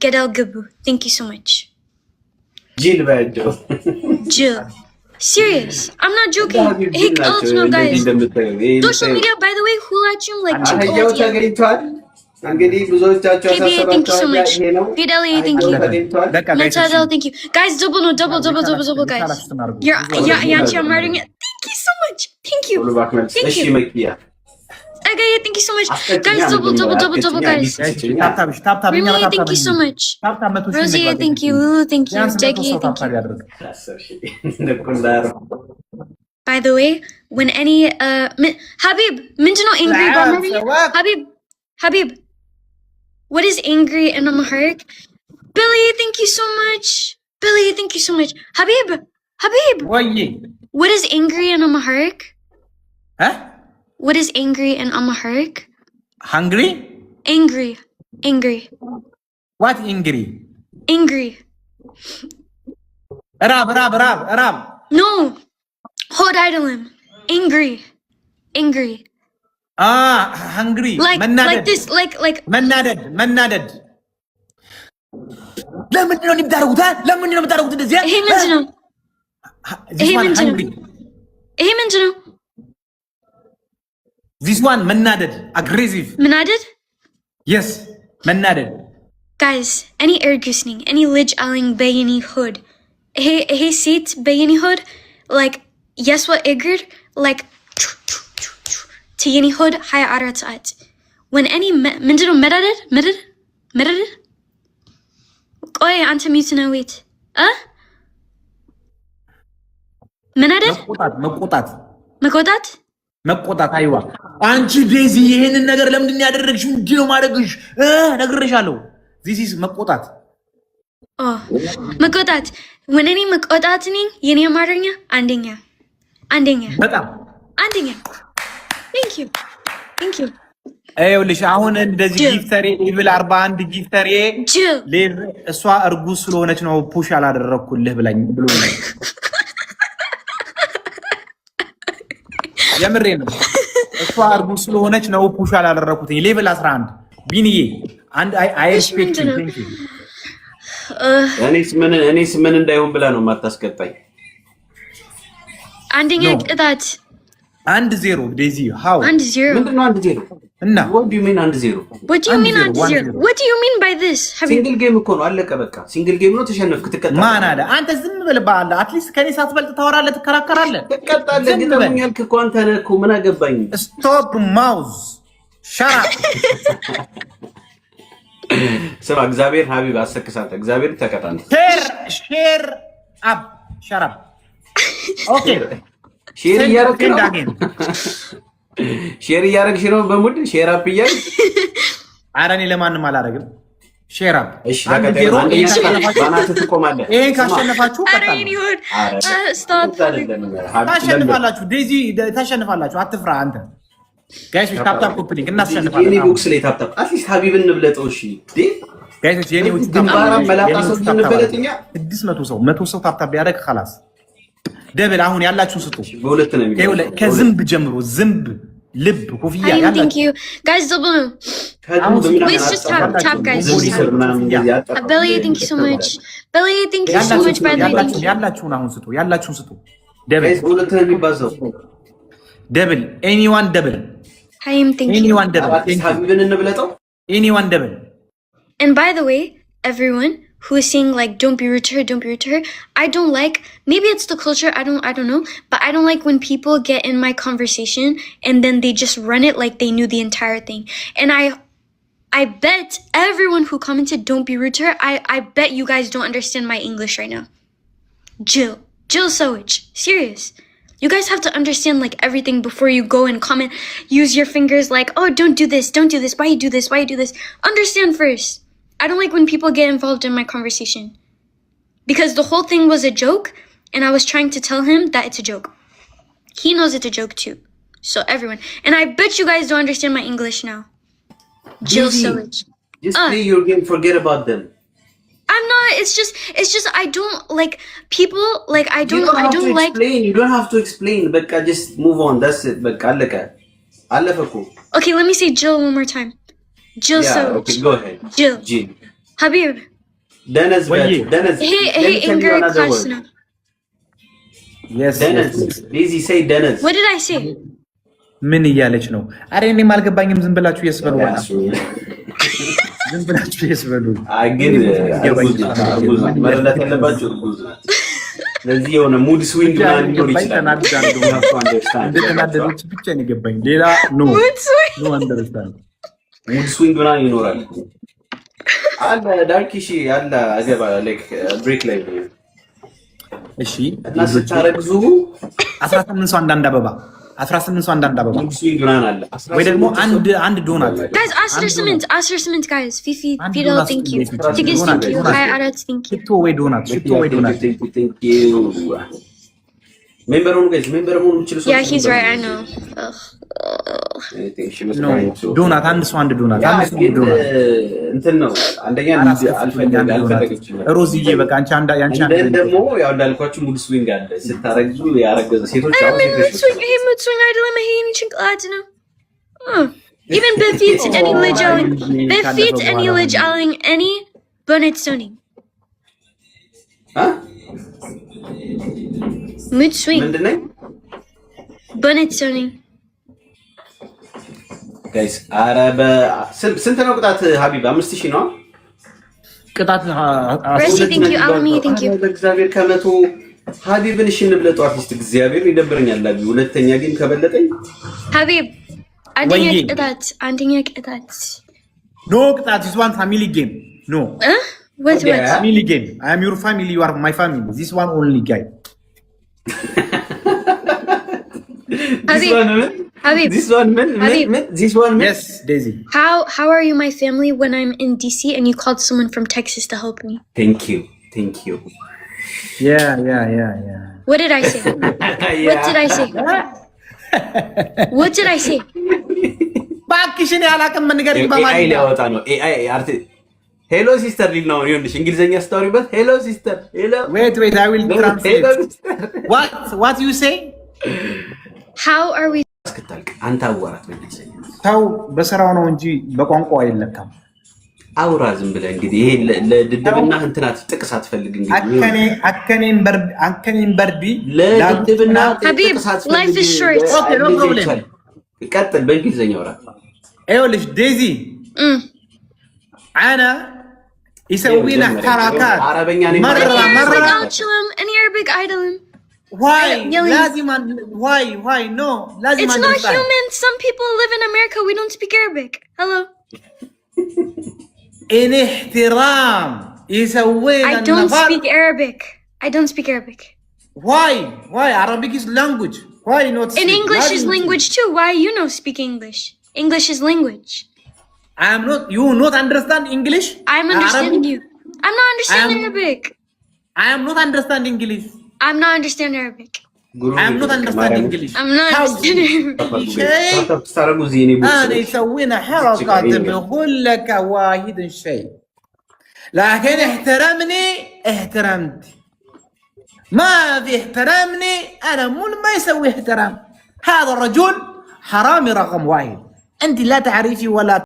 Gedel Gabu. Thank you so much. Jill Badjo. Jill. Serious. I'm not joking. Hey, no, guys. Social media, by the way, who let you like KBA, thank you so much. Fidelia, thank you. Metadel, thank you. Guys, double, guys. Yanchi, I'm writing it. Thank you so much. Thank you. Thank you. Okay, thank you so much. Guys, double, guys. Really, thank you so much. Rosie, thank you. Lulu, thank you. Jackie, thank you. By the way, when any Habib, Minjino angry about Habib, what is angry in Amharic? Billy, thank you so much. Billy, thank you so much. Habib, what is angry in Amharic? Huh? What is angry in Amharic? Hungry? Angry. What angry? Angry. Arab. No. Hold idolum. Angry. Hungry. Like this, like. መናደድ ለምንድን ነው የምታደርጉት እንደዚህ? ይሄ ምንድን ነው? This one መናደድ aggressive. መናደድ? Yes, መናደድ. Guys, any ergusning, any lij aling bayani hood. Hey seat bayani hood, like yes what igrid, like tiyani hood haya arat. When any mindino medaded? Oy anta mutino wait. መናደድ? መቆጣት አይዋ። አንቺ ዴዚ ይሄንን ነገር ለምንድን ነው ያደረግሽው? እንዲህ ነው ማድረግሽ ነግሬሻለሁ። this is መቆጣት። መቆጣት when any መቆጣት ነኝ የኔ አማርኛ አንደኛ በጣም አንደኛ። thank you ይኸውልሽ አሁን እንደዚህ ጊፍተሬ ሌቭል 41 ጊፍተሬ ሌቭል እሷ እርጉዝ ስለሆነች ነው ፑሽ አላደረኩልህ ብሎ ነው። የምሬ ነው። እሷ እርጉዝ ስለሆነች ነው ፑሽ አላደረኩት። ሌቭል 11 ቢኒዬ አንድ አይ ሪስፔክት ቲንክ እኔስ ምን እንዳይሆን ብላ ነው የማታስቀጣኝ። አንደኛ ቅጣት 1-0 ዴዚ ሃው 1-0 ምንድን ነው 1-0 እና what do you mean 1-0? what do you mean by this? ሲንግል ጌም እኮ ነው አለቀ በቃ። ሲንግል ጌም ነው ተሸነፍክ ትቀጣለህ። ማን አለ አንተ ዝም ብለህ አትሊስት ከኔ ሳትበልጥ ታወራለህ፣ ትከራከራለህ፣ ትቀጣለህ። ግን ምን ያልክ እኮ አንተ ነህ እኮ ምን አገባኝ። ስቶፕ ማውዝ ሻራ ስማ እግዚአብሔር ሀቢብ አሰክሳት እግዚአብሔር ተቀጣን። ሼር አፕ ሻራ ኦኬ ሼር እያደረግሽ ነው በሙድ ሼር አፕ እያልሽ። ኧረ እኔ ለማንም አላደርግም። ሼር አፕ እሺ ባናትህ ትቆማለህ። ይሄን ካሸነፋችሁ ታሸንፋላችሁ። ዴዚ ታሸንፋላችሁ። አትፍራ አንተ ጋይስ ታፕታፕ ኮምፕሊት እናሸንፋለን። የኔ ቦክስ ላይ ታፕታፕ አትሊስት ሀቢብን እንብለጠው። እሺ ጋይስ የኔ ውስጥ ግንባራ መላጣ ሰው እንበለጥኛ 600 ሰው ታፕታፕ ቢያደርግ خلاص ደብል አሁን ያላችሁ ስጡ። በሁለት ነው የሚገርመው። ከዝንብ ጀምሮ ዝንብ ልብ ኮፍያ ያላችሁ thank you guys double please just tap guys Billy thank you so much by the way ያላችሁን ስጡ ደብል በሁለት ነው የሚባዛው ደብል anyone ደብል thank you anyone ደብል ሀቢብን እንብለጠው anyone ደብል. and by the way everyone who is saying like don't be rude to her, I don't like, maybe it's the culture, I don't know, but I don't like when people get in my conversation and then they just run it like they knew the entire thing. And I bet everyone who commented don't be rude to her, I bet you guys don't understand my English right now. Jill Sowich, serious. You guys have to understand like everything before you go and comment. Use your fingers like, oh, don't do this, why you do this. Understand first. I don't like when people get involved in my conversation. Because the whole thing was a joke, and I was trying to tell him that it's a joke. He knows it's a joke too. So everyone. And I bet you guys don't understand my English now. Jill Sowich. Just play your game, forget about them. I'm not, it's just I don't like people, like I don't like... You don't have to explain, but just move on, that's it. Okay, let me say Jill one more time. Jill Sowich. Okay, go ahead. Jill. Habib. Dennis. Dennis. Hey, anger class now. Yes. Dennis. Easy say Dennis. What did I say? ምን እያለች ነው? አሬ እኔም አልገባኝም። ዝም ብላችሁ የስበሉ ዋና ዝም ብላችሁ የስበሉ። ግን መረዳት ያለባችሁ እርጉዝ ናት። ለዚህ የሆነ ሙድ ስዊንግ ምናምን ሊኖር ይችላል። እንደተናደደች ብቻ ነው የገባኝ። ሌላ ኖ አንደርስታንድ ሙድ ስዊንግ ምናምን ይኖራል። አለ ዳርኪሽ አለ አገባ ላይክ ብሬክ ላይ እሺ። እና ስታረግዙ 18 ሰው አንዳንድ አበባ 18 ሰው አንዳንድ አበባ ሙድ ስዊንግ ምናምን አለ ወይ ደግሞ አንድ ዶናት guys 18 guys Fifi Fidel thank you Tigis thank you Hi Arat thank you ሽቶ ወይ ዶናት thank you ሜምበር ሆኑ guys ሜምበር ሆኑ ይችላል Yeah he's right I know ዶናት አንድ ሰው አንድ ዶናት እንትን ነው አንደኛ አልፈለገችም ሮዝዬ በቃ አንቺ ያንቺ ደግሞ ያው እንዳልኳችሁ ሙድ ስዊንግ አለ ስታረግዙ ያረገዘ ሴቶች አሁን ይሄ ሙድ ስዊንግ አይደለም ይሄ ጭንቅላት ነው even በፊት any ልጅ አለኝ any bonnet sewing mood swing ምንድነው bonnet sewing ጋይስ አረ ስንት ነው ቅጣት ሀቢብ 5000 ነው ቅጣት thank you Alami thank you በእግዚአብሔር ከመቶ ሀቢብን እሺ እንብለጠው አርቲስት እግዚአብሔር ይደብረኛል ላቢ ሁለተኛ ግን ከበለጠኝ ሀቢብ አንደኛ ቅጣት ኖ ቅጣት is one family game no what family game I am your family you are my family this one only guy Habib, this one yes Daisy how are you my family when I'm in DC and you called someone from Texas to help me thank you yeah what did I say what did I say ባክሽን ያላቀም መንገር ይባማል AI ሊያወጣ ነው AI አርት ሄሎ ሲስተር ሊል ነው ይሁንልሽ እንግሊዘኛ ስታወሪበት ሄሎ ሲስተር ሄሎ wait I will translate what you say how are we አስከታልክ አንተ አዋራት በእንግሊዘኛ ታው በስራው ነው እንጂ በቋንቋው አይለካም አውራ ዝም ብለህ እንግዲህ ይሄ ለድድብና እንትናት ጥቅስ አትፈልግ እንግዲህ አከኔን በርዲ ለድድብና ጥቅስ አትፈልግ life is short okay no problem ቀጥል በእንግሊዘኛ አውራ አይውልሽ ዴዚ انا يسوينا حركات عربኛ ነው مرة in Arabic አይደለም why لازم why no لازم it's not human some people live in America we don't speak Arabic hello in احترام يسوينا I don't speak Arabic why Arabic is language why not in English is language too why you know speak English is language you not understand English I'm understanding you I'm not understanding Arabic I am not understanding English I'm not understanding Arabic I am not understanding English I'm not understanding Arabic أنا يسوينا حركات بقول لك واحد شيء لكن احترمني احترمت ما في احترمني أنا مو ما يسوي احترام هذا الرجل حرامي رقم 1 أنت لا تعرفي ولا